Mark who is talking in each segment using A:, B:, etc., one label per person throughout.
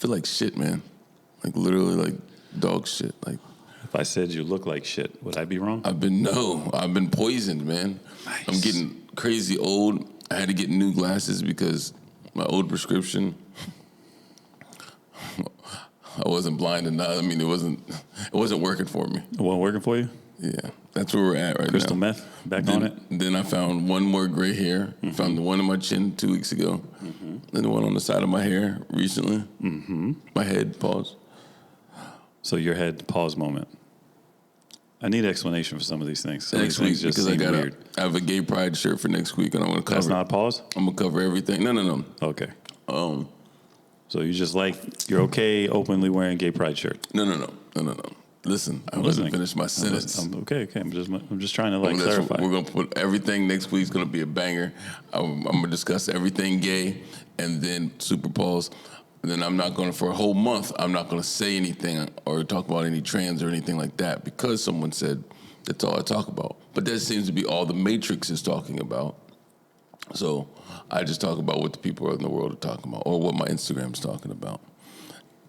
A: feel like shit, man. Like literally like dog shit. Like
B: if I said you look like shit, would I be wrong?
A: I've been poisoned, man.
B: Nice.
A: I'm getting crazy old. I had to get new glasses because my old prescription, I wasn't blind enough. I mean, it wasn't working for me.
B: It wasn't working for you?
A: Yeah, that's where we're at right
B: Crystal
A: now.
B: meth, back on it?
A: Then I found one more gray hair. Found the one in my chin 2 weeks ago. Then the one on the side of my hair recently. My head, pause.
B: So your head pause moment. I need explanation for some of these things. Some
A: Next
B: of these
A: week,
B: things just
A: because
B: seem weird.
A: I have a gay pride shirt for next week, and I'm going to cover.
B: That's not a pause?
A: I'm going to cover everything. No.
B: Okay. So you just you're okay openly wearing gay pride shirt?
A: No. Listen, I wasn't finished my sentence.
B: Okay. I'm just trying to clarify.
A: We're going to put everything next week's going to be a banger. I'm going to discuss everything gay, and then super pause. And then I'm not going to, for a whole month, I'm not going to say anything or talk about any trans or anything like that because someone said that's all I talk about. But that seems to be all the Matrix is talking about. So I just talk about what the people in the world are talking about or what my Instagram's talking about.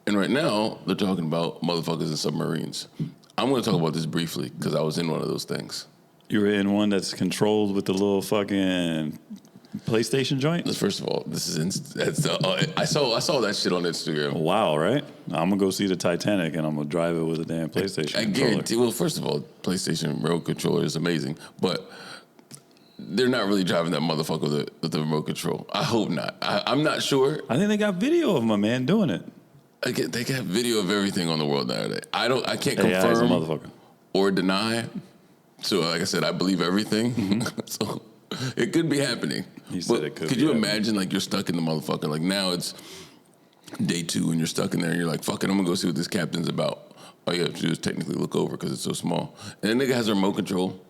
A: And right now, they're talking about motherfuckers and submarines. I'm going to talk about this briefly because I was in one of those things.
B: You were in one that's controlled with the little fucking PlayStation joint?
A: First of all, this is I saw that shit on Instagram.
B: Wow, right? I'm gonna go see the Titanic and I'm gonna drive it with a damn PlayStation.
A: I guarantee. Well, first of all, PlayStation remote controller is amazing, but they're not really driving that motherfucker with the remote control. I hope not. I'm not sure.
B: I think they got video of my man doing it.
A: They got video of everything on the world nowadays. I can't
B: AI is a
A: confirm
B: motherfucker.
A: or deny. So, like I said, I believe everything. So it could be happening.
B: He said it could.
A: Could you imagine, like, you're stuck in the motherfucker? Like, now it's day 2 and you're stuck in there and you're like, fuck it, I'm gonna go see what this captain's about. All you have to do is technically look over because it's so small. And the nigga has a remote control.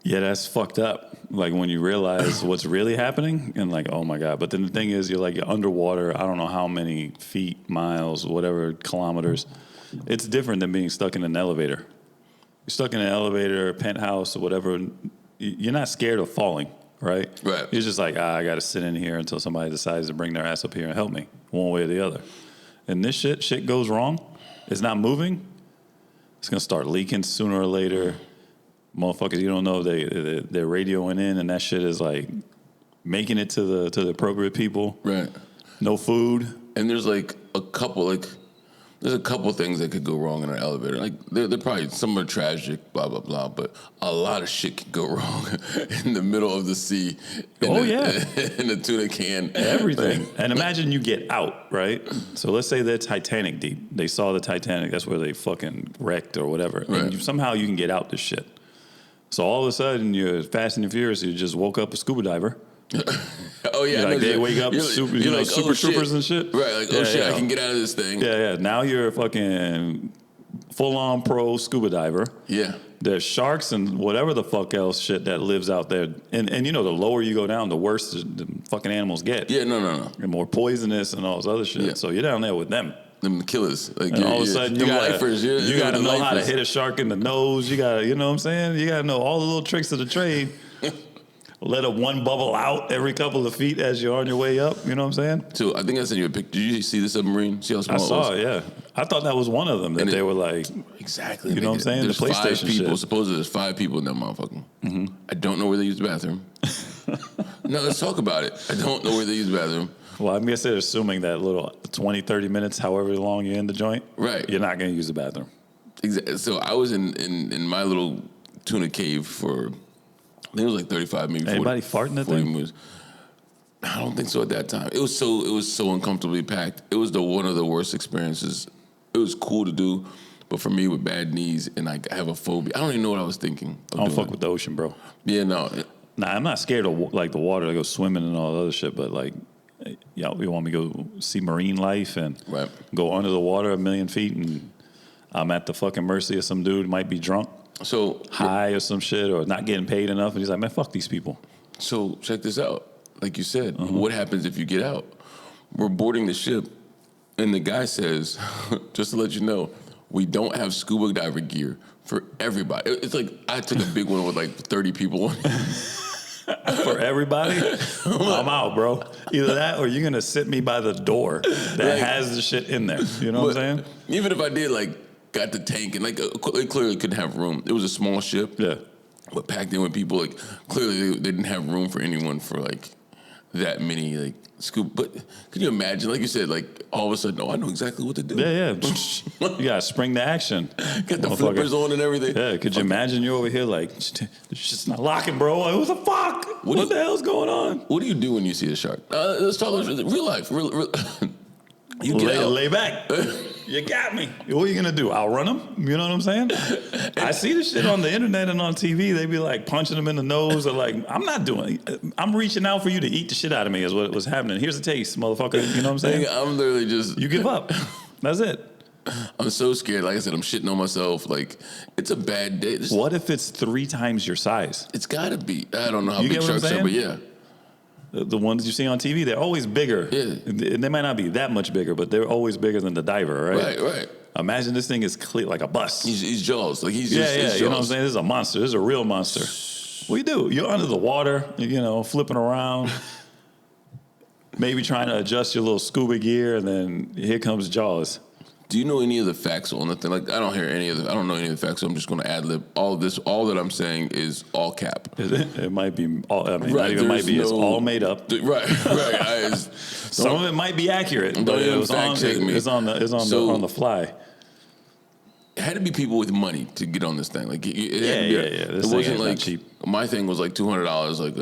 B: Yeah, that's fucked up. Like, when you realize what's really happening and like, oh my God. But then the thing is, you're underwater, I don't know how many feet, miles, whatever, kilometers. It's different than being stuck in an elevator. You're stuck in an elevator, penthouse, or whatever. You're not scared of falling, right?
A: Right.
B: You're just like, I got to sit in here until somebody decides to bring their ass up here and help me, one way or the other. And this shit goes wrong. It's not moving. It's gonna start leaking sooner or later. Motherfuckers, you don't know they're radioing in, and that shit is like making it to the appropriate people.
A: Right.
B: No food.
A: And there's a couple things that could go wrong in an elevator. Like, they're probably, some are tragic, blah, blah, blah, but a lot of shit can go wrong in the middle of the sea. In a tuna can.
B: Everything. And imagine you get out, right? So let's say they're Titanic deep. They saw the Titanic. That's where they fucking wrecked or whatever.
A: Right.
B: And somehow you can get out this shit. So all of a sudden, you're Fast and Furious. You just woke up a scuba diver.
A: Oh yeah,
B: they wake up super troopers and shit.
A: Right, like I can get out of this thing.
B: Yeah. Now you're a fucking full on pro scuba diver.
A: Yeah.
B: There's sharks and whatever the fuck else shit that lives out there. And the lower you go down, the worse the fucking animals get.
A: Yeah, no.
B: And more poisonous and all this other shit. Yeah. So you're down there with them.
A: Them killers. Like,
B: and all of a sudden you gotta know how to hit a shark in the nose. You gotta, you know what I'm saying? You gotta know all the little tricks of the trade. Let one bubble out every couple of feet as you're on your way up. You know what I'm saying?
A: So I think I sent you a picture. Did you see the submarine? See how small
B: I saw it, yeah. I thought that was one of them. They were like...
A: Exactly.
B: You know what I'm saying?
A: There's
B: the PlayStation
A: 5 people.
B: shit.
A: Supposedly there's 5 people in that motherfucker. Mm-hmm. I don't know where they use the bathroom. No, let's talk about it. I don't know where they use the bathroom.
B: Well, I'm guessing they're assuming that little 20, 30 minutes, however long you're in the joint,
A: right?
B: You're not going to use the bathroom.
A: Exactly. So I was in my little tuna cave for, I think it was like 35, maybe 40.
B: Anybody farting that thing?
A: Minutes. I don't think so at that time. It was so uncomfortably packed. It was one of the worst experiences. It was cool to do, but for me with bad knees and I have a phobia, I don't even know what I was thinking.
B: I don't fuck with the ocean, bro.
A: Yeah, no.
B: Nah, I'm not scared of like the water to go swimming and all the other shit, but like, you want me to go see marine life and go under the water 1,000,000 feet and I'm at the fucking mercy of some dude who might be drunk,
A: so
B: high or some shit, or not getting paid enough, and he's like, man, fuck these people.
A: So check this out. Like you said, what happens if you get out? We're boarding the ship, and the guy says, just to let you know, we don't have scuba diver gear for everybody. It's like I took a big one with like 30 people on it.
B: For everybody, I'm out, bro. Either that or you're going to sit me by the door that has the shit in there. You know what I'm saying?
A: Even if I did, like, got the tank and, like, it clearly couldn't have room. It was a small ship.
B: Yeah.
A: But packed in with people, like, clearly they didn't have room for anyone for, like, that many, like, scoop. But can you imagine, like you said, like, all of a sudden, I know exactly what to do.
B: Yeah. You got to spring to action.
A: Got the flippers on and everything.
B: Yeah, could you imagine you're over here like, it's just not locking, bro. Like, what the fuck? What the hell's going on?
A: What do you do when you see a shark? Let's talk about real life. You
B: lay back. You got me. What are you gonna do? Outrun them? You know what I'm saying? I see the shit on the internet and on TV. They be like punching them in the nose or like, I'm reaching out for you to eat the shit out of me is what was happening. Here's a taste, motherfucker. You know what I'm saying?
A: I'm literally just...
B: You give up. That's it.
A: I'm so scared. Like I said, I'm shitting on myself. Like, it's a bad day.
B: What if it's 3 times your size?
A: It's gotta be. I don't know how
B: You
A: big
B: get what I'm
A: sharks are,
B: saying?
A: but yeah.
B: The ones you see on TV, they're always bigger.
A: Yeah.
B: They might not be that much bigger, but they're always bigger than the diver, right?
A: Right.
B: Imagine this thing is clear like a bus.
A: He's Jaws. Like, he's just...
B: Yeah, you know what I'm saying? This is a monster. This is a real monster. What do you do? You're under the water, flipping around, maybe trying to adjust your little scuba gear, and then here comes Jaws.
A: Do you know any of the facts on the thing? Like, I don't know any of the facts, so I'm just going to ad-lib all of this. All that I'm saying is all cap.
B: It might be all,
A: Right,
B: it's all made up.
A: Right.
B: Some of it might be accurate, but it's on the fly.
A: It had to be people with money to get on this thing. Like,
B: Yeah.
A: It wasn't like
B: cheap.
A: My thing was like $200, like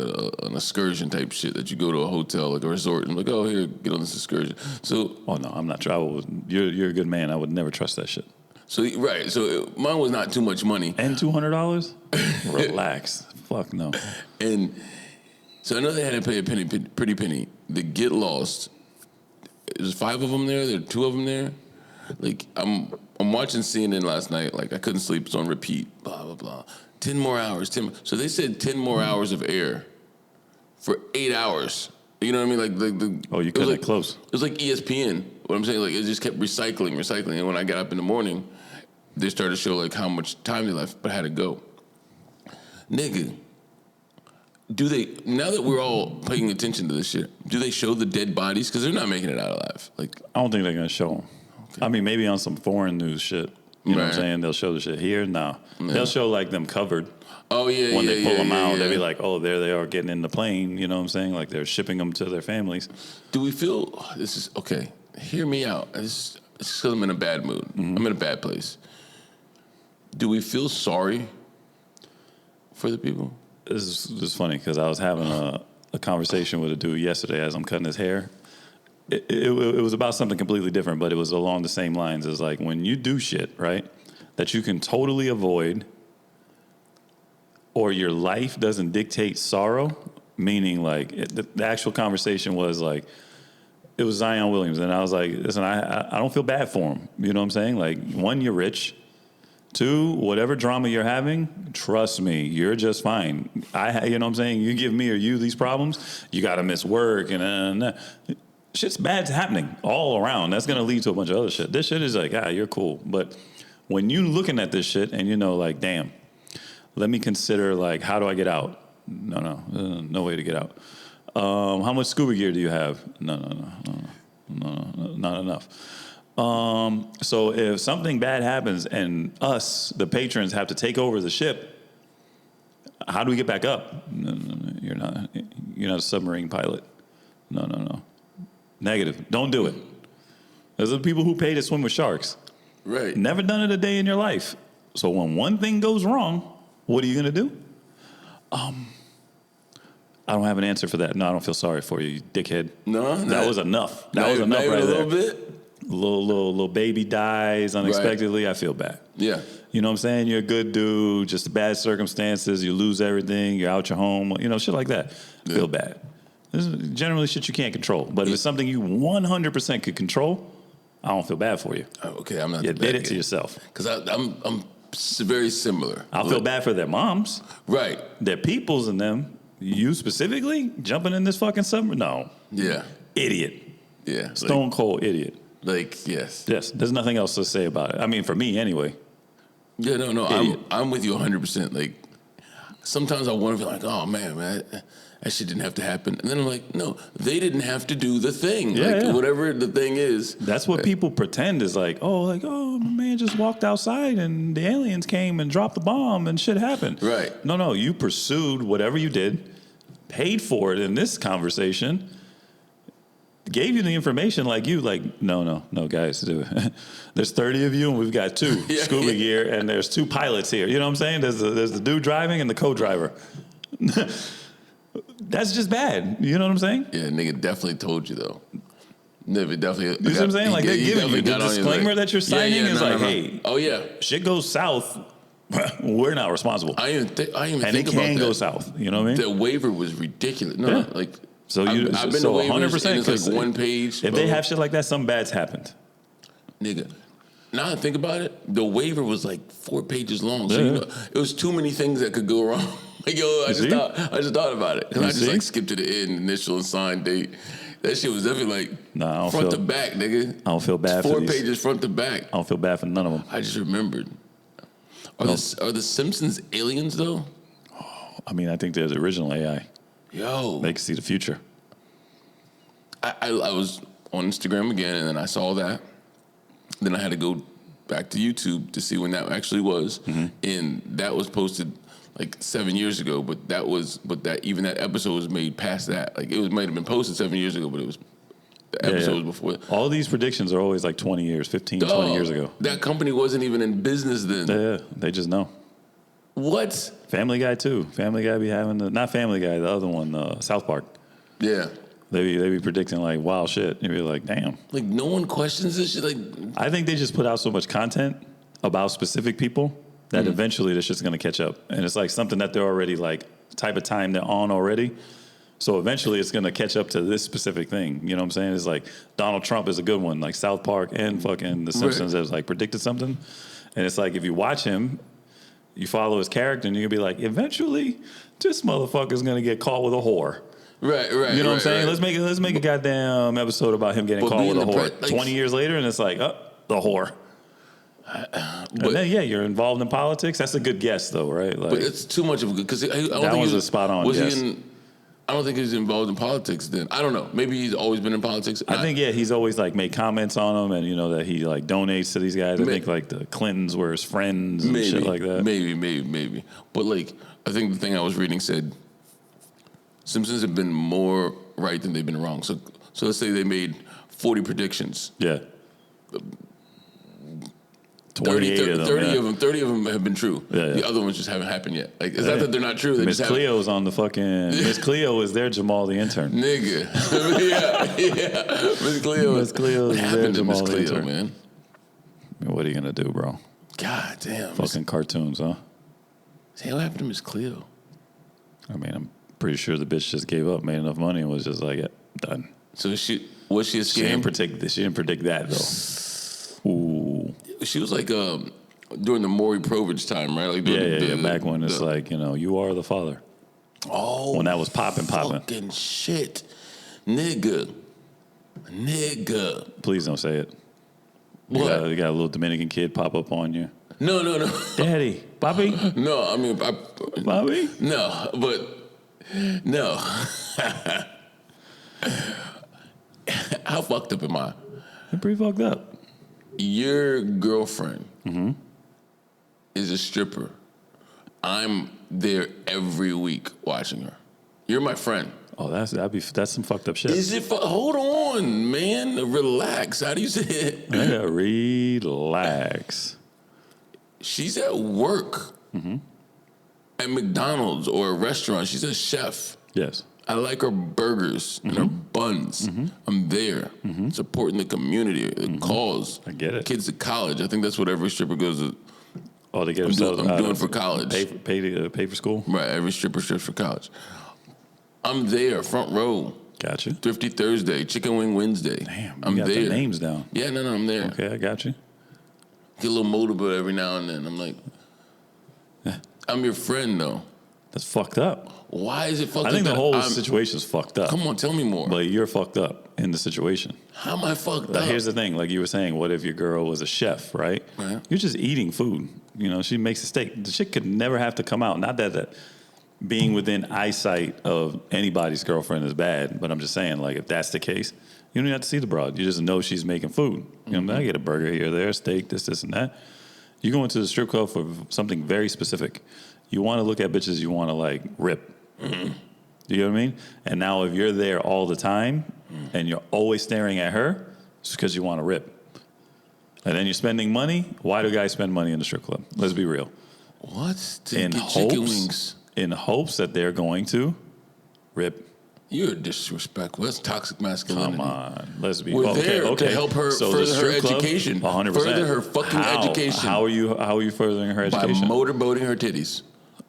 A: an excursion type shit that you go to a hotel, like a resort, and like, oh, here, get on this excursion. So,
B: oh no, I'm not traveling. You're a good man. I would never trust that shit.
A: So mine was not too much money.
B: And $200? Relax. Fuck no.
A: And so I know they had to pay a pretty penny. The Get Lost. There's 5 of them there. There are 2 of them there. Like, I'm watching CNN last night. Like, I couldn't sleep. It's on repeat. Blah blah blah. 10 more hours. So they said 10 more hours of air for 8 hours. You know what I mean? Like
B: you cut it close.
A: It was like ESPN. What I'm saying, like, it just kept recycling. And when I got up in the morning, they started to show like how much time they left, but I had to go. Nigga, now that we're all paying attention to this shit, do they show the dead bodies? Because they're not making it out alive. Like,
B: I don't think they're gonna show them. Okay. I mean, maybe on some foreign news shit. You know what I'm saying? They'll show the shit here. No, they'll show like them covered.
A: Oh yeah.
B: When they pull them out, they'll be like, "Oh, there they are getting in the plane." You know what I'm saying? Like they're shipping them to their families.
A: Do we feel this is okay? Hear me out. It's because I'm in a bad mood. Mm-hmm. I'm in a bad place. Do we feel sorry for the people?
B: This is funny because I was having a conversation with a dude yesterday as I'm cutting his hair. It was about something completely different, but it was along the same lines. It's like when you do shit, right, that you can totally avoid or your life doesn't dictate sorrow, meaning like the actual conversation was like, it was Zion Williams. And I was like, listen, I don't feel bad for him. You know what I'm saying? Like, 1, you're rich. 2, whatever drama you're having, trust me, you're just fine. You know what I'm saying? You give me or you these problems, you got to miss work and shit's bad happening all around. That's going to lead to a bunch of other shit. This shit is like, you're cool. But when you looking at this shit and like, damn, let me consider like, how do I get out? No way to get out. How much scuba gear do you have? No, not enough. So if something bad happens and us, the patrons, have to take over the ship, how do we get back up? No, you're not a submarine pilot. No. Negative. Don't do it. Those are the people who pay to swim with sharks.
A: Right.
B: Never done it a day in your life. So when one thing goes wrong, what are you going to do? I don't have an answer for that. No, I don't feel sorry for you dickhead.
A: No,
B: that was enough. That was enough right there.
A: A little bit.
B: Little baby dies unexpectedly. Right. I feel bad.
A: Yeah.
B: You know what I'm saying? You're a good dude. Just bad circumstances. You lose everything. You're out your home. Shit like that. I feel bad. This is generally shit you can't control. But if it's something you 100% could control, I don't feel bad for you.
A: Okay, I'm not.
B: You did it to yourself.
A: Because I'm very similar.
B: I feel bad for their moms.
A: Right.
B: Their peoples and them. You specifically jumping in this fucking summer? No.
A: Yeah.
B: Idiot.
A: Yeah.
B: Stone cold idiot.
A: Like, yes.
B: Yes. There's nothing else to say about it. I mean, for me anyway.
A: Yeah, no. I'm with you 100%. Like, sometimes I want to be like, oh man, that shit didn't have to happen. And then I'm like, no, they didn't have to do the thing.
B: Yeah, yeah.
A: Whatever the thing is.
B: That's what people pretend is like, oh, my man just walked outside and the aliens came and dropped the bomb and shit happened.
A: Right.
B: No, you pursued whatever you did, paid for it in this conversation, gave you the information no, guys, there's 30 of you and we've got 2 scuba gear and there's 2 pilots here. You know what I'm saying? There's the dude driving and the co-driver. That's just bad. You know what I'm saying?
A: Yeah, nigga definitely told you though. Nigga definitely.
B: You see what I'm saying? Like they give you the disclaimer that you're signing is hey,
A: oh yeah,
B: shit goes south. We're not responsible.
A: I even think about that.
B: And it can go south. You know what I mean?
A: The waiver was ridiculous. No, like
B: so
A: I've been to waivers 100%. And it's like 1 page.
B: If they have shit like that, something bad's happened.
A: Nigga. Now I think about it, the waiver was like 4 pages long. So it was too many things that could go wrong. Like I just thought about it. And I just skipped to the end, initial and sign date. That shit was definitely like front to back, nigga.
B: I don't feel bad
A: for 4
B: these.
A: pages front to back.
B: I don't feel bad for none of them.
A: I just remembered. Are the Simpsons aliens though?
B: Oh, I mean, I think they're the original AI.
A: Yo,
B: they can see the future.
A: I was on Instagram again, and then I saw that. Then I had to go back to YouTube to see when that actually was, and that was posted like 7 years ago. But that episode was made past that. Like might have been posted 7 years ago, but it was the episode was before.
B: All these predictions are always like 20 years, 15, 20 years ago.
A: That company wasn't even in business then.
B: Yeah, they just know.
A: What?
B: Family Guy too. Family Guy be having not Family Guy, the other one, South Park.
A: Yeah.
B: They be predicting like wild shit. You'd be like, damn.
A: Like no one questions this shit. Like
B: I think they just put out so much content about specific people that eventually this shit's gonna catch up. And it's like something that they're already like type of time they're on already. So eventually it's gonna catch up to this specific thing. You know what I'm saying? It's like Donald Trump is a good one. Like South Park and fucking The Simpsons has like predicted something. And it's like if you watch him, you follow his character and you're gonna be like, eventually this motherfucker's gonna get caught with a whore.
A: Right. You
B: know what I'm saying?
A: Right.
B: Let's make a goddamn episode about him getting caught with a whore. 20 years later, and it's like, the whore. And then you're involved in politics. That's a good guess, though, right? Like,
A: but it's too much of a good because
B: that was a spot on guess.
A: I don't think he's involved in politics. Then I don't know. Maybe he's always been in politics.
B: I think he's always like made comments on them, and that he like donates to these guys. I think like the Clintons were his friends and shit like that.
A: Maybe. But like I think the thing I was reading said Simpsons have been more right than they've been wrong. So let's say they made 40 predictions.
B: Yeah.
A: 30 of them have been true.
B: Yeah.
A: The other ones just haven't happened yet. Like it's not that they're not true. They
B: Miss Cleo's on the fucking. Miss Cleo is their Jamal the intern.
A: Nigga. yeah. Miss Cleo.
B: Miss Cleo is
A: their Jamal
B: the intern.
A: Man.
B: I mean, what are you gonna do, bro?
A: God damn.
B: Fucking cartoons, huh?
A: Say what happened to Miss Cleo?
B: I mean, I'm pretty sure the bitch just gave up, made enough money, and was just like, done.
A: So was she a scam?
B: She didn't predict that though. Ooh.
A: She was like during the Maury Povich time, right? Like
B: back when it's like you are the father.
A: Oh,
B: when that was popping.
A: Fucking shit, nigga.
B: Please don't say it. You got a little Dominican kid pop up on you.
A: No.
B: Daddy, Bobby.
A: No, I mean,
B: Bobby.
A: No, but no. How fucked up am I?
B: You're pretty fucked up.
A: Your girlfriend is a stripper. I'm there every week watching her. You're my friend.
B: Oh, that's some fucked up shit.
A: Is it? Hold on, man. Relax. How do you say it?
B: Yeah, relax.
A: She's at work at McDonald's or a restaurant. She's a chef.
B: Yes.
A: I like her burgers and her buns. I'm there supporting the community, the cause.
B: I get it.
A: Kids to college. I think that's what every stripper goes to.
B: Oh, they get themselves.
A: I'm doing for college.
B: Pay for school.
A: Right. Every stripper strips for college. I'm there, front row.
B: Gotcha.
A: Thrifty Thursday, Chicken Wing Wednesday.
B: Damn,
A: I'm
B: got
A: there.
B: The names down.
A: Yeah, no, I'm there.
B: Okay, I got you.
A: Get a little moldable every now and then. I'm like, I'm your friend, though.
B: That's fucked up.
A: Why is it fucked up?
B: I think the whole situation's fucked up.
A: Come on, tell me more.
B: But you're fucked up in the situation.
A: How am I fucked up?
B: Here's the thing. Like you were saying, what if your girl was a chef, right?
A: Right.
B: You're just eating food. She makes a steak. The shit could never have to come out. Not that being within eyesight of anybody's girlfriend is bad. But I'm just saying, like, if that's the case, you don't even have to see the broad. You just know she's making food. You know, I get a burger here or there, steak, this, and that. You go into the strip club for something very specific. You want to look at bitches you want to, like, rip. Mm-hmm. You know what I mean? And now if you're there all the time and you're always staring at her, it's because you want to rip. And then you're spending money. Why do guys spend money in the strip club? Let's be real.
A: What? To get chicken wings?
B: In hopes that they're going to rip.
A: You're disrespectful. That's toxic masculinity.
B: Come on. Let's be
A: We're there to help her further her education.
B: 100%.
A: Further her fucking education.
B: How are you furthering her education?
A: By motorboating her titties.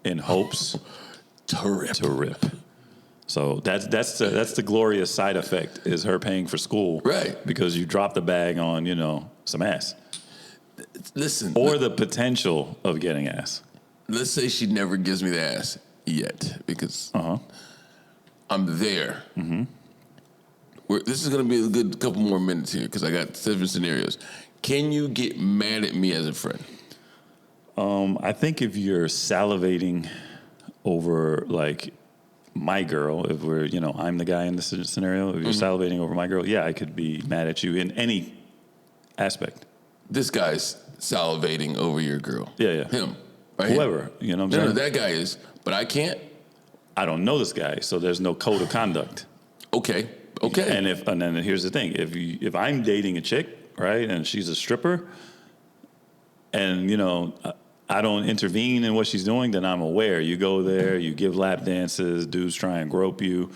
B: In hopes
A: to rip.
B: So that's the glorious side effect is her paying for school.
A: Right.
B: Because you dropped the bag on, some ass.
A: Listen.
B: Or the potential of getting ass.
A: Let's say she never gives me the ass yet because I'm there. Mm-hmm. This is going to be a good couple more minutes here because I got 7 scenarios. Can you get mad at me as a friend?
B: I think if you're salivating over, like, my girl, if we're, I'm the guy in this scenario, if you're salivating over my girl, yeah, I could be mad at you in any aspect.
A: This guy's salivating over your girl.
B: Yeah.
A: Him. Right?
B: Whoever, you know what I'm saying?
A: No, that guy is, but I can't.
B: I don't know this guy, so there's no code of conduct.
A: Okay.
B: And then here's the thing: if I'm dating a chick, right, and she's a stripper, and I don't intervene in what she's doing, then I'm aware. You go there, you give lap dances, dudes try and grope you,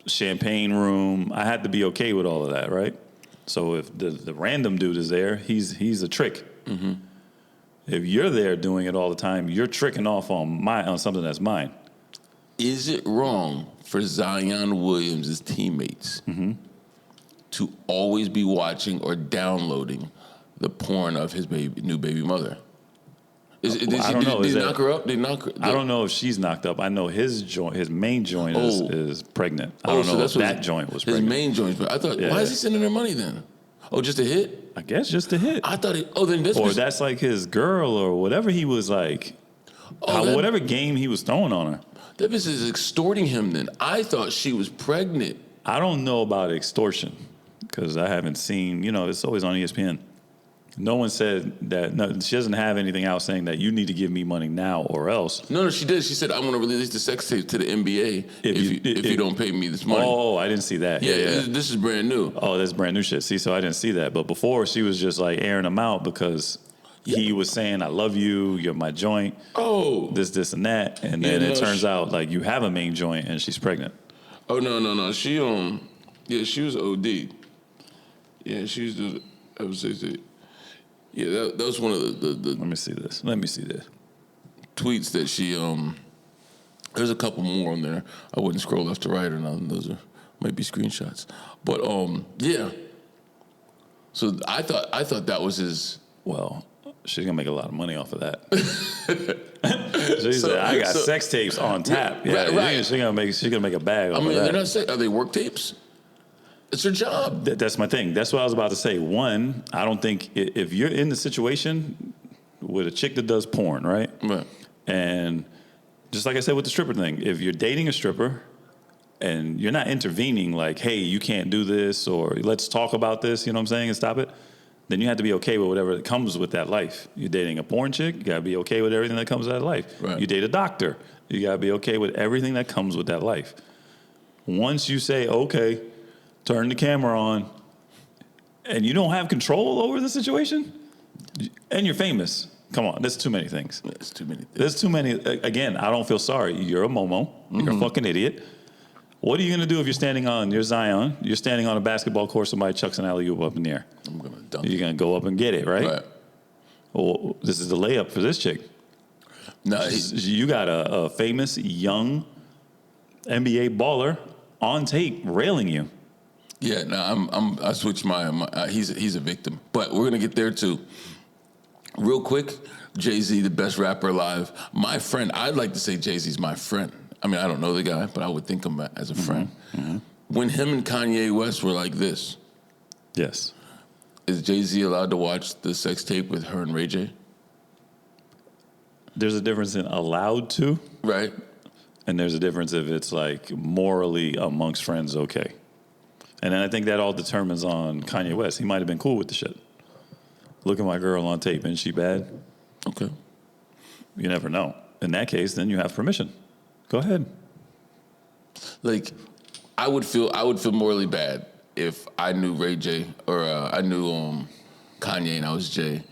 B: champagne room. I had to be okay with all of that, right? So if the random dude is there, he's a trick. Mm-hmm. If you're there doing it all the time, you're tricking off on something that's mine.
A: Is it wrong for Zion Williams' teammates to always be watching or downloading the porn of his new baby mother? Did they knock her up?
B: I don't know if she's knocked up. I know his main joint is pregnant. I don't know if that joint was pregnant.
A: His main joint. I thought, why is he sending her money then? Oh, just a hit?
B: I guess just a hit.
A: I thought then this
B: or that's like his girl or whatever he was like. Whatever game he was throwing on her.
A: That bitch is extorting him then. I thought she was pregnant.
B: I don't know about extortion because I haven't seen, it's always on ESPN. No one said that. No, she doesn't have anything out saying that you need to give me money now or else.
A: No, she did. She said, I'm going to release the sex tape to the NBA if you don't pay me this money.
B: Oh, I didn't see that.
A: Yeah. This is brand new.
B: Oh, that's brand new shit. See, so I didn't see that. But before, she was just like airing them out because he was saying, I love you, you're my joint.
A: Oh.
B: This, and that. And then it turns out like you have a main joint and she's pregnant.
A: Oh, no. She, she was OD. Yeah, she was the, I would say, yeah, that was one of the
B: Let me see this.
A: tweets that she there's a couple more on there. I wouldn't scroll left to right or nothing. Those might be screenshots. But yeah. So I thought that was his.
B: Well, she's gonna make a lot of money off of that. She said, I got sex tapes on tap. Yeah, right. She's gonna make a bag off of that.
A: They're not are they work tapes? It's her job.
B: That's my thing. That's what I was about to say. One, I don't think if you're in the situation with a chick that does porn, right?
A: Right.
B: And just like I said with the stripper thing, if you're dating a stripper and you're not intervening like, hey, you can't do this or let's talk about this, you know what I'm saying, and stop it, then you have to be okay with whatever comes with that life. You're dating a porn chick, you got to be okay with everything that comes with that life.
A: Right.
B: You date a doctor, you got to be okay with everything that comes with that life. Once you say, okay, turn the camera on, and you don't have control over the situation, and you're famous. Come on, there's too many things.
A: There's too many things.
B: There's too many. Again, I don't feel sorry. You're a Momo. You're a fucking idiot. What are you going to do if you're Zion, you're standing on a basketball court, somebody chucks an alley-oop up in the air?
A: I'm going to dunk it.
B: You're going to go up and get it, right? Well, this is the layup for this chick.
A: No,
B: you got a famous, young NBA baller on tape railing you.
A: Yeah, no, I switched my he's a victim. But we're going to get there, too. Real quick, Jay-Z, the best rapper alive. My friend, I'd like to say Jay-Z's my friend. I mean, I don't know the guy, but I would think of him as a friend. Mm-hmm. When him and Kanye West were like this.
B: Yes.
A: Is Jay-Z allowed to watch the sex tape with her and Ray J?
B: There's a difference in allowed to.
A: Right.
B: And there's a difference if it's like morally amongst friends, okay. And then I think that all determines on Kanye West. He might have been cool with the shit. Look at my girl on tape. Isn't she bad?
A: Okay.
B: You never know. In that case, then you have permission. Go ahead.
A: Like, I would feel morally bad if I knew Ray J or I knew Kanye and I was Jay,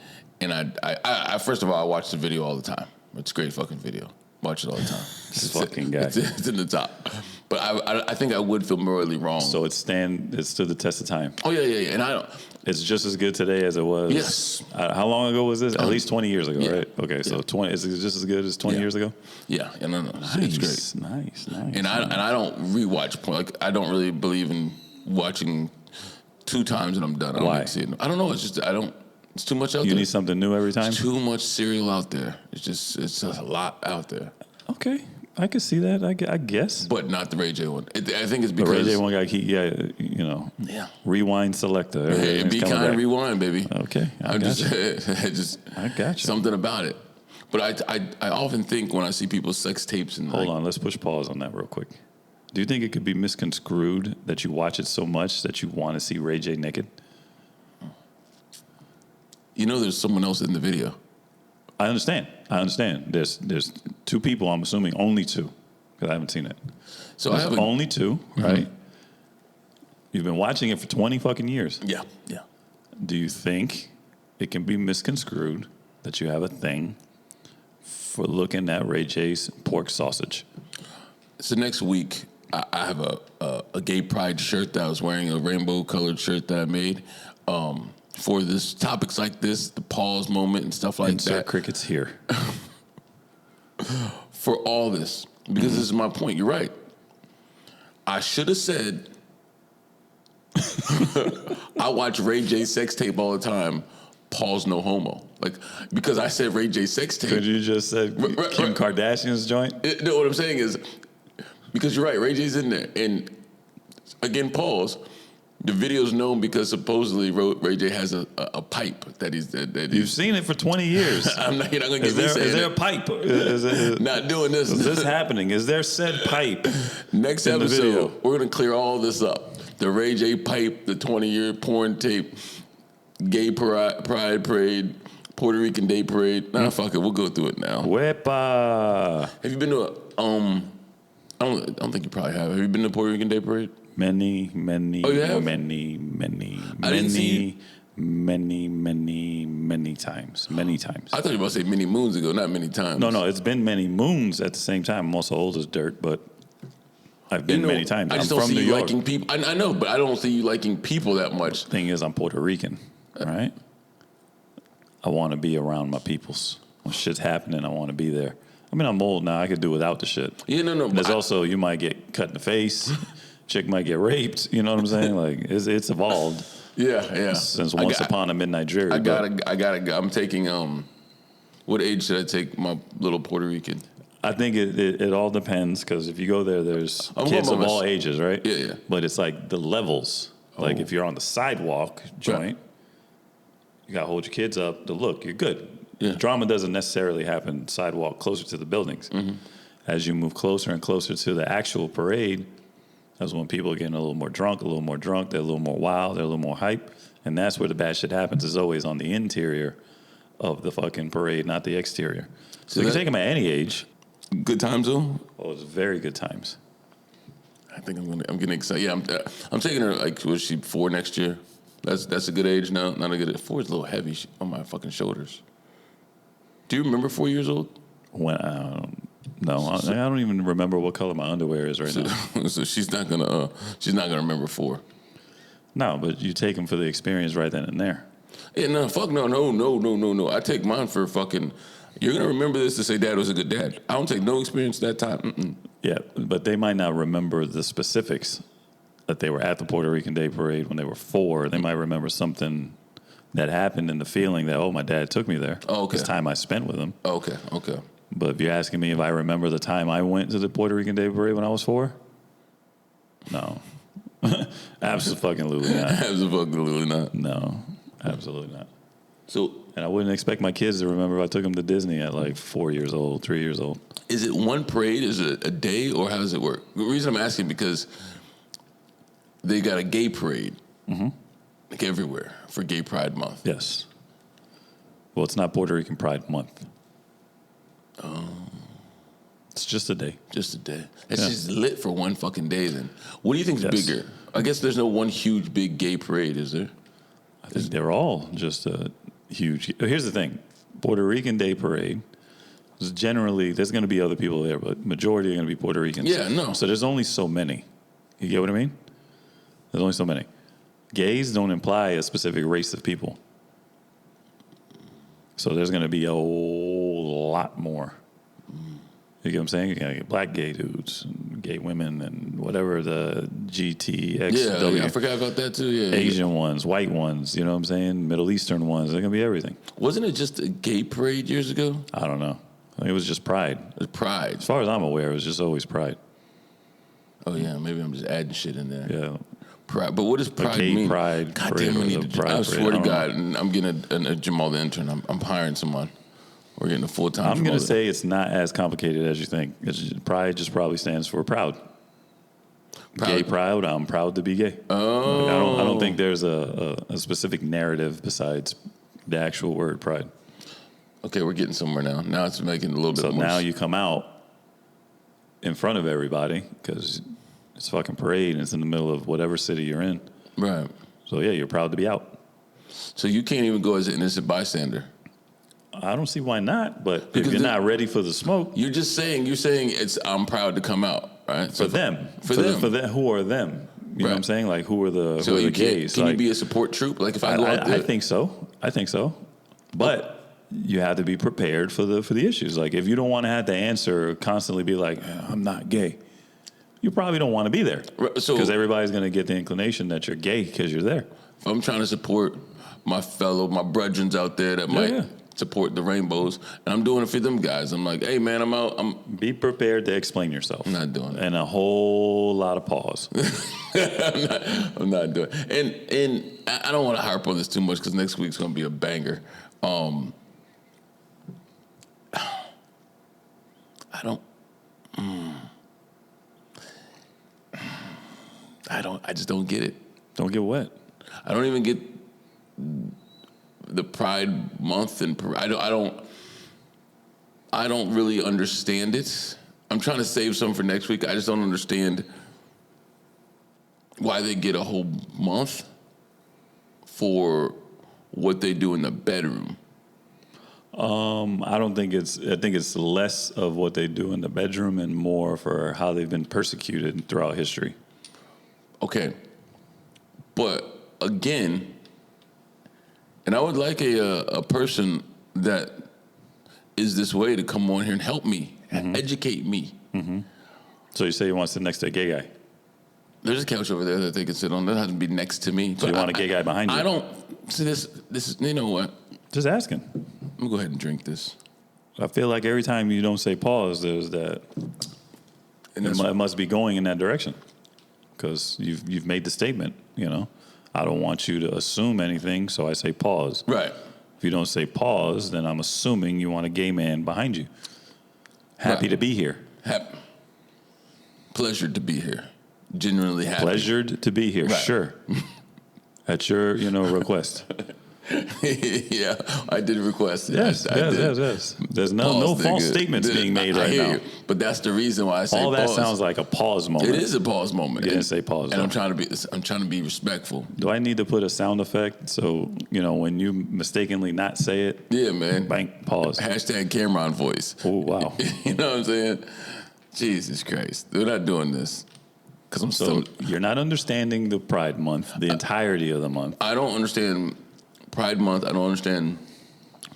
A: and I first of all I watch the video all the time. It's a great fucking video. Watch it all the time.
B: This fucking guy.
A: It's in the top. But I think I would feel morally wrong.
B: So it stood the test of time.
A: Oh yeah. And I don't.
B: It's just as good today as it was.
A: Yes.
B: How long ago was this? At least 20 years ago,
A: yeah.
B: right? Okay, so 20. Is it just as good as 20 years ago?
A: Yeah. No. It's great.
B: Nice.
A: And I don't rewatch porn. Like I don't really believe in watching 2 times and I'm done. I don't
B: Why?
A: like seeing. I don't know. It's just I don't. It's too much out there.
B: You need something new every time?
A: Too much cereal out there. It's just a lot out there.
B: Okay. I could see that, I guess.
A: But not the Ray J one. I think it's
B: The
A: because
B: Ray J one got rewind selector.
A: Hey, be kind, rewind, baby.
B: Okay, I got you.
A: Something about it. But I often think when I see people's sex tapes and
B: Hold on, let's push pause on that real quick. Do you think it could be misconstrued that you watch it so much that you want to see Ray J naked?
A: You know, there's someone else in the video.
B: I understand. There's 2 people. I'm assuming only 2 because I haven't seen it.
A: So
B: there's
A: I haven't.
B: Only 2, right? You've been watching it for 20 fucking years.
A: Yeah.
B: Do you think it can be misconstrued that you have a thing for looking at Ray J's pork sausage?
A: So next week, I have a gay pride shirt that I was wearing, a rainbow colored shirt that I made. For this topics like this, the pause moment and stuff like that.
B: Crickets here.
A: For all this, because this is my point. You're right. I should have said, I watch Ray J sex tape all the time. Pause, no homo. Like, because I said Ray J sex tape.
B: Could you just said Kim Kardashian's joint?
A: No, what I'm saying is, because you're right, Ray J's in there. And again, pause. The video's known because supposedly Ray J has a pipe that he's.
B: You've seen it for 20 years.
A: You're not going to get me saying
B: Is there a pipe?
A: Not doing this.
B: Is this happening? Is there said pipe?
A: Next episode, we're going to clear all this up. The Ray J pipe, the 20-year porn tape, gay pride parade, Puerto Rican day parade. Nah, fuck it. We'll go through it now.
B: Wepa.
A: Have you been to I don't think you probably have. Have you been to Puerto Rican day parade?
B: Many
A: Oh, you have?
B: many times. Many times.
A: I thought you were about to say many moons ago, not many times.
B: No, it's been many moons at the same time. I'm also old as dirt, but I've been many times.
A: I just
B: I'm
A: don't
B: from
A: see
B: New
A: you
B: York.
A: liking people. I know, but I don't see you liking people that much.
B: Thing is, I'm Puerto Rican, right? I want to be around my peoples. When shit's happening, I want to be there. I mean, I'm old now. I could do without the shit.
A: Yeah, no.
B: There's also, you might get cut in the face. Chick might get raped. You know what I'm saying? Like, it's evolved.
A: Yeah.
B: Since Once Upon a Midnight Dreary.
A: I gotta. I'm taking. What age should I take my little Puerto Rican?
B: I think it all depends because if you go there, there's kids of all ages, right?
A: Yeah.
B: But it's like the levels. Like if you're on the sidewalk joint, you gotta hold your kids up to look. You're good.
A: Yeah.
B: Drama doesn't necessarily happen sidewalk closer to the buildings.
A: Mm-hmm.
B: As you move closer and closer to the actual parade, that's when people are getting a little more drunk. They're a little more wild, they're a little more hype. And that's where the bad shit happens, is always on the interior of the fucking parade, not the exterior. So you can take them at any age.
A: Good times though.
B: Oh, it's very good times.
A: I think I'm getting excited. Yeah, I'm taking her, like, was she 4 next year? That's a good age now. Not a good age. 4 is a little heavy on my fucking shoulders. Do you remember 4 years old?
B: When no, I don't even remember what color my underwear is right now.
A: So she's not gonna remember 4.
B: No, but you take them for the experience right then and there.
A: Yeah, no, fuck no. I take mine for fucking. You're gonna remember this to say Dad was a good dad. I don't take no experience that time. Mm-mm.
B: Yeah, but they might not remember the specifics that they were at the Puerto Rican Day Parade when they were 4. They might remember something that happened and the feeling that, oh, my dad took me there.
A: Oh, okay.
B: This time I spent with him.
A: Okay.
B: But if you're asking me if I remember the time I went to the Puerto Rican Day Parade when I was 4, no. Absolutely not.
A: Absolutely not.
B: No, absolutely not.
A: So
B: And I wouldn't expect my kids to remember if I took them to Disney at like 4 years old, 3 years old.
A: is it one parade? Is it a day, or how does it work? The reason I'm asking because they got a gay parade like everywhere for Gay Pride Month.
B: Yes. Well, it's not Puerto Rican Pride Month. It's just a day.
A: Just a day. It's
B: Yeah.
A: just lit for one fucking day then. What do you think's
B: Yes.
A: bigger? I guess there's no one huge big gay parade, is there?
B: I think they're all just a huge. Here's the thing: Puerto Rican Day Parade is generally there's going to be other people there, but majority are going to be Puerto Ricans.
A: Yeah, no.
B: So there's only so many. You get what I mean? There's only so many. Gays don't imply a specific race of people. So there's going to be a whole lot more. You get what I'm saying? You're going to get black gay dudes, and gay women, and whatever the GTXW.
A: Yeah, I forgot about that too. Yeah,
B: Asian ones, white ones, you know what I'm saying? Middle Eastern ones. They're going to be everything.
A: Wasn't it just a gay parade years ago?
B: I don't know. I think it was just Pride.
A: It was Pride.
B: As far as I'm aware, it was just always Pride.
A: Oh yeah, maybe I'm just adding shit in there.
B: Yeah.
A: Pride, but what does Pride
B: gay
A: mean?
B: pride
A: God
B: parade
A: damn, I
B: or
A: need
B: the
A: to.
B: pride
A: I
B: parade,
A: swear to
B: I don't
A: God, and I'm getting a Jamal the intern. I'm hiring someone. We're getting a full time.
B: I'm going to say it's not as complicated as you think. Pride just probably stands for proud. Gay proud. I'm proud to be gay.
A: Oh,
B: Like, I don't think there's a specific narrative besides the actual word pride.
A: okay, we're getting somewhere now. Now it's making a little bit
B: So
A: more.
B: now you come out in front of everybody because it's a fucking parade and it's in the middle of whatever city you're in.
A: Right.
B: So yeah, you're proud to be out.
A: So you can't even go as an innocent bystander.
B: I don't see why not, but
A: Because
B: if you're not ready for the smoke,
A: You're saying it's I'm proud to come out, right?
B: for
A: So
B: them,
A: For them.
B: for them, who are them? You know what I'm
A: Right.
B: saying? Like who are the
A: So
B: who are
A: you
B: the gays?
A: can you
B: Like,
A: be a support troop? Like if I go out there,
B: I think so. I think so. But you have to be prepared for the issues. Like if you don't want to have to answer constantly, be like, I'm not gay. You probably don't want to be there
A: Right, so-
B: because everybody's going to get the inclination that you're gay because you're there.
A: if I'm trying to support my brethrens out there that might
B: yeah.
A: support the rainbows, and I'm doing it for them guys. I'm like, hey man, I'm out. I'm
B: Be prepared to explain yourself.
A: not doing it.
B: And a whole lot of pause.
A: I'm not doing it. And I don't want to harp on this too much because next week's going to be a banger. I just don't get it.
B: Don't get wet.
A: I don't even get the Pride Month and I don't really understand it. I'm trying to save some for next week. I just don't understand why they get a whole month for what they do in the bedroom.
B: I think it's less of what they do in the bedroom and more for how they've been persecuted throughout history.
A: Okay. But again, and I would like a person that is this way to come on here and help me, educate me.
B: So you say you want to sit next to a gay guy.
A: There's a couch over there that they can sit on. That has to be next to me.
B: So you want a gay guy behind you?
A: I don't see this. This is, you know what?
B: Just asking.
A: I'm gonna go ahead and drink this.
B: I feel like every time you don't say pause, there's that.
A: And
B: It must be going in that direction because you've made the statement. You know, I don't want you to assume anything, so I say pause.
A: right.
B: If you don't say pause, then I'm assuming you want a gay man behind you. Happy
A: Right.
B: to be here.
A: Pleasure to be here. Genuinely happy.
B: Pleasured to be here.
A: Right.
B: Sure. At your request.
A: Yeah, I did request it.
B: Yes,
A: I did.
B: yes. There's no
A: Pause,
B: false
A: nigga.
B: statements being made
A: I
B: right
A: hear
B: now.
A: you, but that's the reason why I say
B: All that
A: pause.
B: sounds like a pause moment.
A: It is a pause moment.
B: You didn't say pause,
A: and
B: though.
A: I'm trying to be respectful.
B: Do I need to put a sound effect so when you mistakenly not say it,
A: Yeah, man.
B: bank pause?
A: Hashtag Cameron voice.
B: Oh wow!
A: You know what I'm saying? Jesus Christ, we're not doing this because I'm
B: So
A: still.
B: you're not understanding the Pride Month, the entirety of the month.
A: I don't understand Pride Month. I don't understand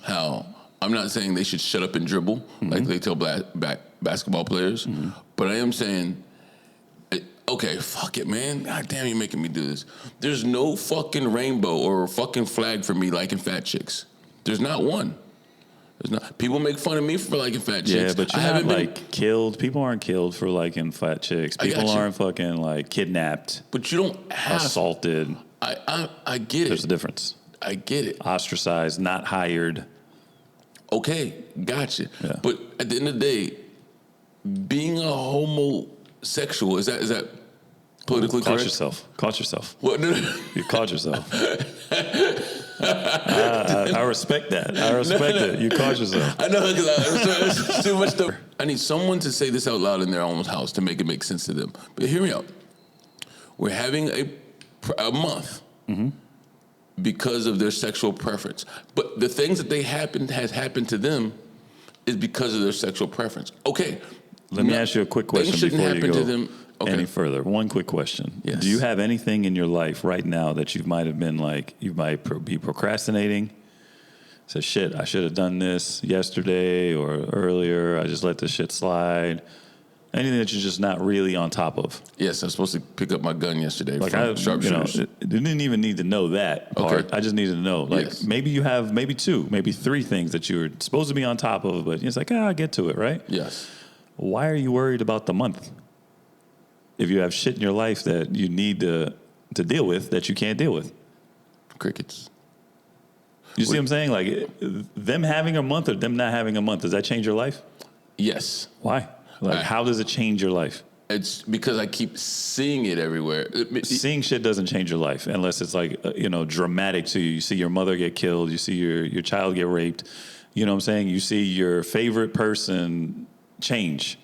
A: how. I'm not saying they should shut up and dribble like they tell basketball players, but I am saying, okay, fuck it, man. God damn, you're making me do this. There's no fucking rainbow or fucking flag for me liking fat chicks. There's not one. There's not. People make fun of me for liking fat chicks.
B: Yeah, but
A: I
B: you're not
A: haven't been-
B: like killed. People aren't killed for liking fat chicks.
A: I got
B: People
A: you.
B: aren't fucking like kidnapped,
A: But you don't have.
B: assaulted.
A: I get
B: There's a
A: it.
B: difference.
A: I get it.
B: Ostracized, not hired.
A: Okay, gotcha.
B: Yeah.
A: But at the end of the day, being a homosexual, is that politically
B: Caught
A: correct?
B: yourself. Caught yourself.
A: What?
B: You caught yourself. I respect that. I respect it. You caught yourself.
A: I know, because it's too much stuff. I need someone to say this out loud in their own house to make it make sense to them. But hear me out. We're having a month because of their sexual preference. But the things that has happened to them is because of their sexual preference. Okay.
B: Let me ask you a quick question before you go any further. One quick question.
A: Yes.
B: Do you have anything in your life right now that you might have been like, you might be procrastinating? Say, shit, I should have done this yesterday or earlier. I just let this shit slide. Anything that you're just not really on top of.
A: Yes, I was supposed to pick up my gun yesterday
B: Like
A: from sharpshooters.
B: You didn't even need to know that part.
A: Okay.
B: I just needed to know. Like
A: Yes.
B: maybe you have maybe 2, maybe 3 things that you're supposed to be on top of, but it's like, I'll get to it, right?
A: Yes.
B: Why are you worried about the month? If you have shit in your life that you need to deal with that you can't deal with.
A: Crickets.
B: You see what I'm saying? Like them having a month or them not having a month, does that change your life?
A: Yes.
B: Why? Like how does it change your life?
A: It's because I keep seeing it everywhere.
B: Seeing shit doesn't change your life unless it's like, dramatic to you. You see your mother get killed. You see your child get raped. You know what I'm saying? You see your favorite person change.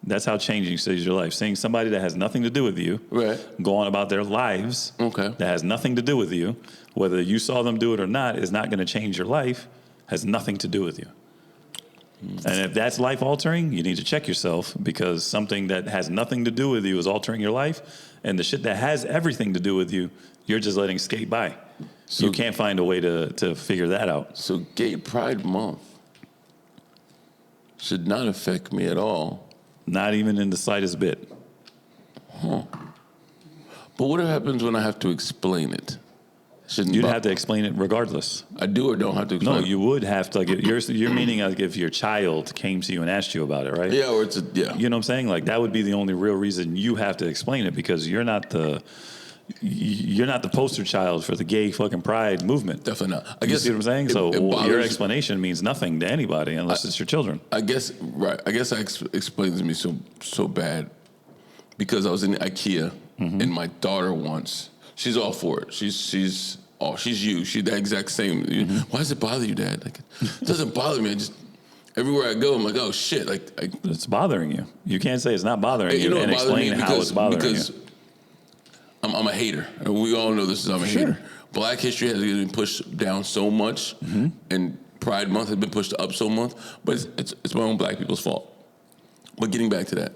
B: That's how changing saves your life. Seeing somebody that has nothing to do with you go on about their lives that has nothing to do with you, whether you saw them do it or not, is not going to change your life, has nothing to do with you. And if that's life altering, you need to check yourself, because something that has nothing to do with you is altering your life, and the shit that has everything to do with you, you're just letting skate by. So you can't find a way to figure that out.
A: So Gay Pride Month should not affect me at all.
B: Not even in the slightest bit.
A: But what happens when I have to explain it?
B: You'd have to explain it regardless.
A: I do or don't have to explain it?
B: No, you would have to. Like, you're meaning like if your child came to you and asked you about it, right?
A: Yeah, or
B: You know what I'm saying? Like that would be the only real reason you have to explain it, because you're not the poster child for the gay fucking pride movement.
A: Definitely not. I
B: You
A: guess
B: see what I'm saying? So your explanation means nothing to anybody unless it's your children.
A: I guess explains to me so bad because I was in IKEA and my daughter once. She's all for it. She's you. She's the exact same. Why does it bother you, Dad? Like, it doesn't bother me. I just everywhere I go, I'm like, oh shit! Like
B: it's bothering you. You can't say it's not bothering you and explain how it's bothering you.
A: I'm a hater. And we all know this. I'm a hater. Black history has been pushed down so much, and Pride Month has been pushed up so much. But it's my own black people's fault. But getting back to that,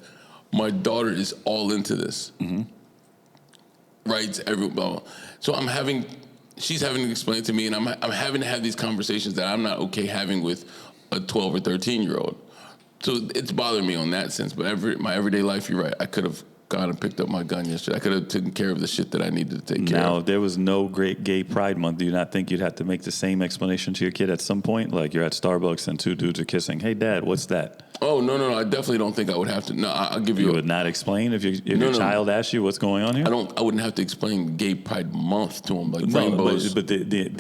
A: my daughter is all into this. Rights, everyone. So she's having to explain to me, and I'm having to have these conversations that I'm not okay having with a 12 or 13-year-old. So it's bothering me on that sense. But my everyday life, you're right. I could have gone and picked up my gun yesterday. I could have taken care of the shit that I needed to take care of.
B: Now, if there was no great gay pride month, do you not think you'd have to make the same explanation to your kid at some point? Like you're at Starbucks and 2 dudes are kissing. Hey, Dad, what's that?
A: Oh, no. I definitely don't think I would have to. No, I'll give you.
B: You would not explain if your child asked you what's going on here?
A: I wouldn't have to explain Gay Pride Month to them, like rainbows.
B: But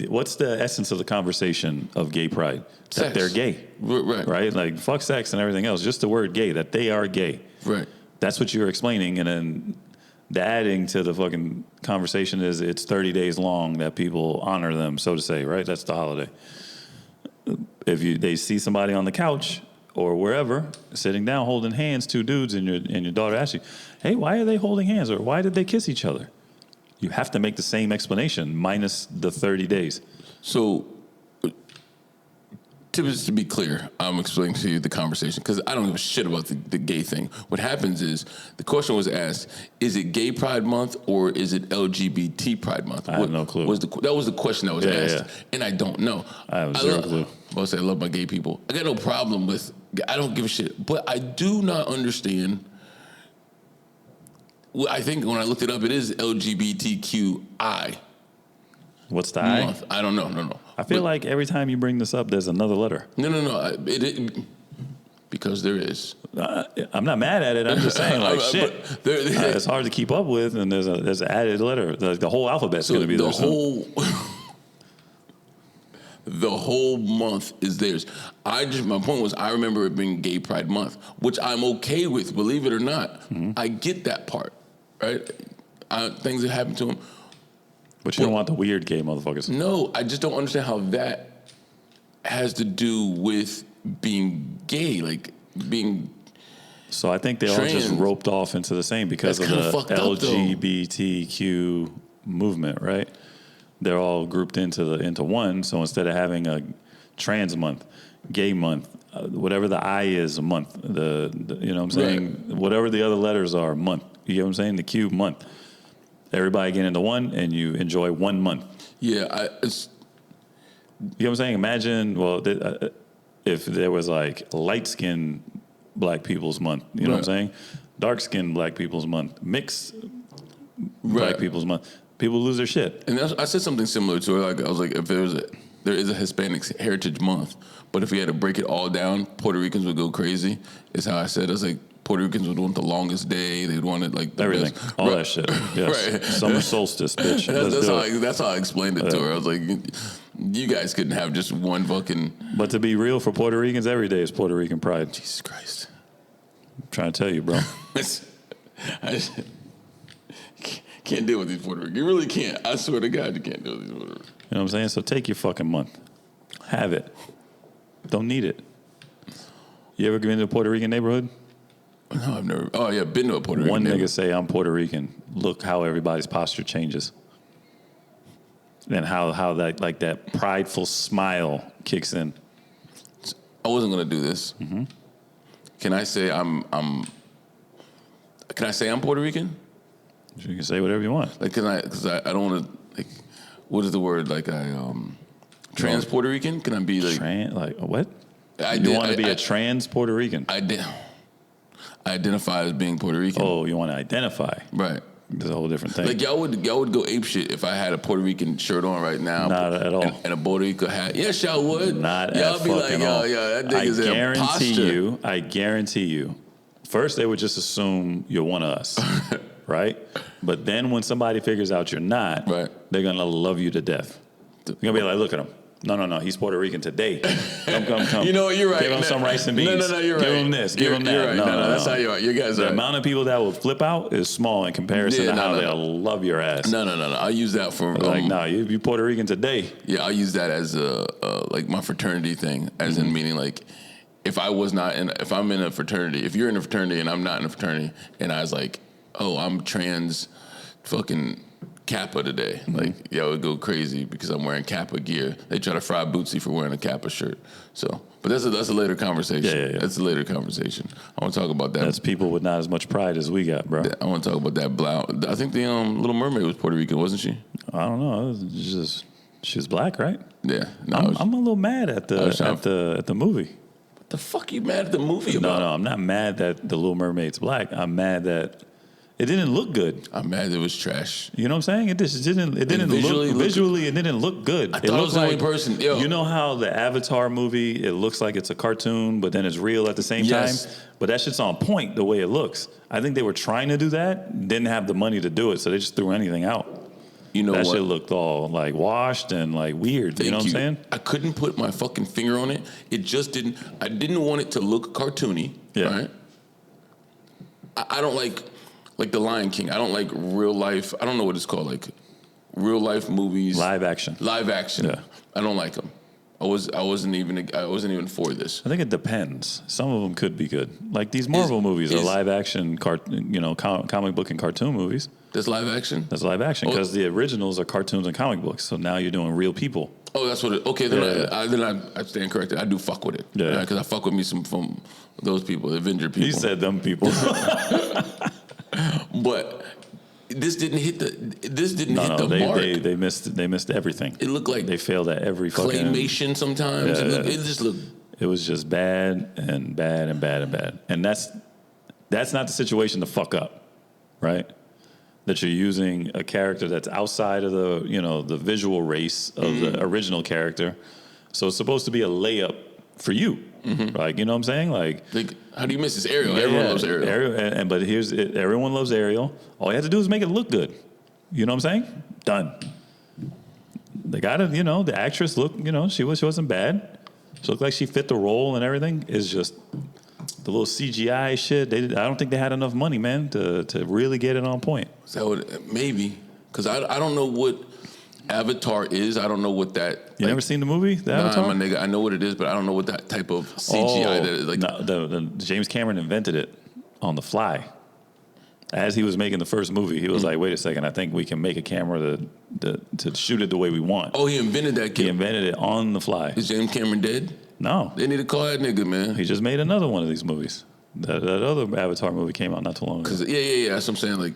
B: what's the essence of the conversation of gay pride?
A: Sex.
B: That they're gay.
A: Right.
B: Like fuck sex and everything else. Just the word gay, that they are gay.
A: Right.
B: That's what you're explaining, and then the adding to the fucking conversation is it's 30 days long that people honor them, so to say, right? That's the holiday. If they see somebody on the couch or wherever sitting down holding hands, 2 dudes, and your daughter asks you, hey, why are they holding hands, or why did they kiss each other? You have to make the same explanation minus the 30 days.
A: So, to be clear, I'm explaining to you the conversation because I don't give a shit about the gay thing. What happens is the question was asked: is it Gay Pride Month or is it LGBT Pride Month?
B: I have no clue.
A: That was the question that was asked, and I don't know.
B: I have zero clue.
A: I'll say I love my gay people. I got no problem with. I don't give a shit, but I do not understand. Well, I think when I looked it up, it is LGBTQI.
B: What's the I?
A: Month. I don't know. No.
B: I feel like every time you bring this up, there's another letter.
A: No. Because there is.
B: I'm not mad at it. I'm just saying, like, shit. It's hard to keep up with, and there's an added letter. The whole alphabet's going to be there.
A: The whole month is theirs. My point was, I remember it being Gay Pride Month, which I'm okay with, believe it or not.
B: Mm-hmm.
A: I get that part, right? Things that happen to them.
B: But you don't want the weird gay motherfuckers.
A: No, I just don't understand how that has to do with being gay, like being.
B: So I think they all
A: trans.
B: just roped off into the same because
A: That's
B: of the
A: fucked up, though.
B: LGBTQ movement, right? They're all grouped into one. So instead of having a trans month, gay month, whatever the I is a month, the you know what I'm saying,
A: Right.
B: whatever the other letters are a month. You know what I'm saying? The Q month. Everybody get into one, and you enjoy 1 month.
A: Yeah,
B: You know what I'm saying? Imagine, if there was like light-skinned black people's month, you know what I'm saying? Dark-skinned black people's month, mixed black people's month. People lose their shit.
A: And I said something similar to it. Like I was like, if there is a Hispanic Heritage Month, but if we had to break it all down, Puerto Ricans would go crazy. Is how I said. I was like, Puerto Ricans would want the longest day. They'd want it like the
B: Everything,
A: best.
B: all that shit. Yes.
A: Right.
B: Summer solstice, bitch.
A: That's how I explained it to her. I was like, you guys couldn't have just one fucking.
B: But to be real, for Puerto Ricans, every day is Puerto Rican Pride.
A: Jesus Christ.
B: I'm trying to tell you, bro.
A: I just can't deal with these Puerto Ricans. You really can't. I swear to God, you can't deal with these Puerto Ricans.
B: You know what I'm saying? So take your fucking month. Have it. Don't need it. You ever been to a Puerto Rican neighborhood?
A: No, I've never. Oh, yeah, been to a Puerto Rican
B: One
A: neighborhood.
B: nigga say, I'm Puerto Rican. Look how everybody's posture changes. And how that prideful smile kicks in.
A: I wasn't going to do this. Mm-hmm. Can I say Can I say I'm Puerto Rican?
B: You can say whatever you want.
A: Like, because I don't want to, like, what is the word? Like, trans Puerto Rican? Can I be like.
B: What? You want to be a trans Puerto Rican?
A: I identify as being Puerto Rican.
B: Oh, you want to identify?
A: Right.
B: That's a whole different thing.
A: Like y'all would go ape shit if I had a Puerto Rican shirt on right now.
B: Not at all.
A: And a Puerto Rico hat. Yes, y'all would.
B: Not
A: y'all
B: at
A: be
B: fucking
A: like,
B: all.
A: yo, that nigga's in a posture.
B: I guarantee you. First, they would just assume you're one of us, right? But then when somebody figures out you're not,
A: right,
B: they're gonna love you to death. They're gonna be like, look at him. No. He's Puerto Rican today. Come.
A: You know what? You're right.
B: Give him some rice and beans.
A: No, you're right.
B: Give him this. Give him that.
A: You're right. No, that's how you are. You guys
B: the
A: are.
B: amount of people that will flip out is small in comparison to how they'll love your ass.
A: No. I'll use that for
B: you Puerto Rican today.
A: Yeah, I'll use that as like my fraternity thing, as in meaning like if I'm in a fraternity, if you're in a fraternity and I'm not in a fraternity, and I was like, oh, I'm trans, fucking Kappa today. Like, yeah, I would go crazy because I'm wearing Kappa gear. They try to fry Bootsy for wearing a Kappa shirt. So, but that's a later conversation.
B: Yeah.
A: That's a later conversation. I want to talk about that.
B: That's people with not as much pride as we got, bro.
A: I want to talk about that blouse. I think the Little Mermaid was Puerto Rican, wasn't she?
B: I don't know. It was just she was black, right?
A: Yeah. No,
B: I'm a little mad at the movie.
A: What the fuck you mad at the movie about?
B: No, I'm not mad that the Little Mermaid's black. I'm mad that it didn't look good.
A: I'm mad it was trash.
B: You know what I'm saying? It didn't visually it didn't look good.
A: I thought it was the only person. Yo.
B: You know how the Avatar movie, it looks like it's a cartoon, but then it's real at the same time? But that shit's on point the way it looks. I think they were trying to do that, didn't have the money to do it, so they just threw anything out.
A: You know
B: that
A: what?
B: shit looked all like washed and like weird. You know what I'm saying?
A: I couldn't put my fucking finger on it. It just didn't. I didn't want it to look cartoony. Yeah. Right. I don't like the Lion King. I don't like real life. I don't know what it's called. Like real life movies.
B: Live action.
A: Yeah. I don't like them. I wasn't even for this.
B: I think it depends. Some of them could be good. Like these Marvel movies are live action, comic book and cartoon movies.
A: That's live action?
B: That's live action because the originals are cartoons and comic books. So now you're doing real people.
A: Oh, that's what it. Okay, then I stand corrected. I do fuck with it. Yeah, because I fuck with me some from those people, the Avenger people.
B: He said them people.
A: But this didn't hit the mark.
B: They missed everything.
A: It looked like
B: they failed at every fucking
A: claymation sometimes.
B: Yeah.
A: It just looked.
B: It was just bad and bad and bad and bad. And that's not the situation to fuck up, right? That you're using a character that's outside of the visual race of the original character. So it's supposed to be a layup for you. Mm-hmm. Like, you know what I'm saying? Like
A: how do you miss this Ariel? Everyone loves Ariel.
B: But everyone loves Ariel. All you have to do is make it look good. You know what I'm saying? Done. they got to, the actress looked, she wasn't bad. She looked like she fit the role and everything. It's just the little CGI shit. I don't think they had enough money, man, to really get it on point.
A: So maybe, because I don't know what Avatar is. I don't know what that.
B: You never seen the movie, the Avatar?
A: My nigga, I know what it is, but I don't know what that type of CGI that is. Like,
B: no, the James Cameron invented it on the fly. As he was making the first movie, he was like, wait a second, I think we can make a camera to shoot it the way we want.
A: Oh, he invented that.
B: He invented it on the fly.
A: Is James Cameron dead?
B: No.
A: They need to call that nigga, man.
B: He just made another one of these movies. That other Avatar movie came out not too long ago.
A: Yeah. That's what I'm saying. Like,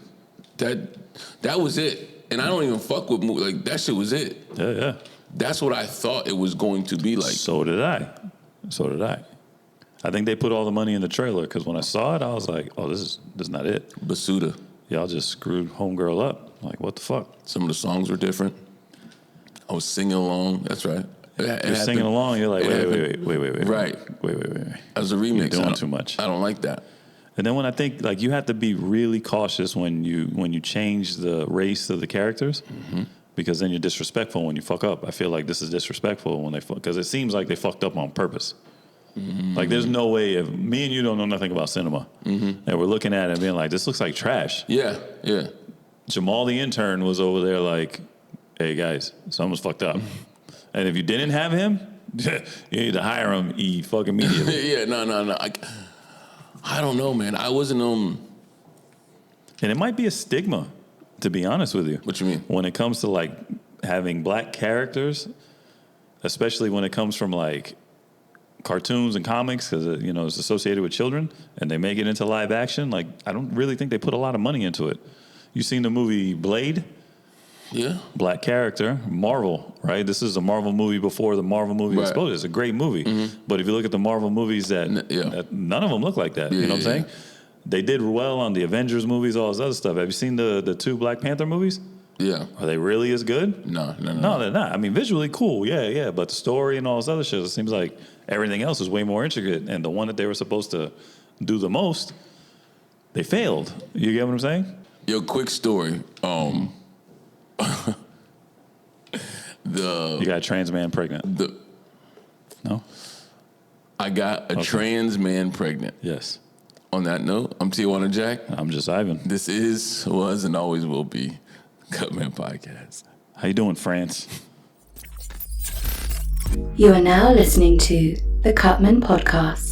A: that was it. And I don't even fuck with movies. Like, that shit was it.
B: Yeah.
A: That's what I thought it was going to be like.
B: So did I. I think they put all the money in the trailer because when I saw it, I was like, oh, this is not it.
A: Basuda.
B: Y'all just screwed Homegirl up. Like, what the fuck?
A: Some of the songs were different. I was singing along. That's right.
B: You're singing along. You're like, wait.
A: Right.
B: Wait.
A: As a remix.
B: You're doing too much.
A: I don't like that.
B: And then when I think, like, you have to be really cautious when you change the race of the characters, because then you're disrespectful when you fuck up. I feel like this is disrespectful when they fuck, because it seems like they fucked up on purpose. Like, there's no way, if me and you don't know nothing about cinema, and we're looking at it and being like, this looks like trash.
A: Yeah.
B: Jamal the intern was over there like, hey guys, someone's fucked up. And if you didn't have him, you need to hire him fucking immediately.
A: Yeah, no. I don't know, man. I wasn't
B: And it might be a stigma, to be honest with you.
A: What you mean?
B: When it comes to like having black characters, especially when it comes from like cartoons and comics, because it's associated with children, and they make it into live action. Like, I don't really think they put a lot of money into it. You seen the movie Blade?
A: Yeah.
B: Black character, Marvel, right? This is a Marvel movie before the Marvel movie exploded. It's a great movie. But if you look at the Marvel movies, that none of them look like that. You know what I'm saying? They did well on the Avengers movies, all this other stuff. Have you seen the two Black Panther movies?
A: Yeah.
B: Are they really as good?
A: No,
B: they're not. I mean, visually cool, yeah. But the story and all this other shit, it seems like everything else is way more intricate. And the one that they were supposed to do the most, they failed. You get what I'm saying?
A: Yo, quick story.
B: You got a trans man pregnant. No?
A: I got a trans man pregnant.
B: Yes.
A: On that note, I'm Tijuana Jack.
B: I'm just Ivan.
A: This was, and always will be CutMen Podcast.
B: How you doing, France?
C: You are now listening to the CutMen Podcast.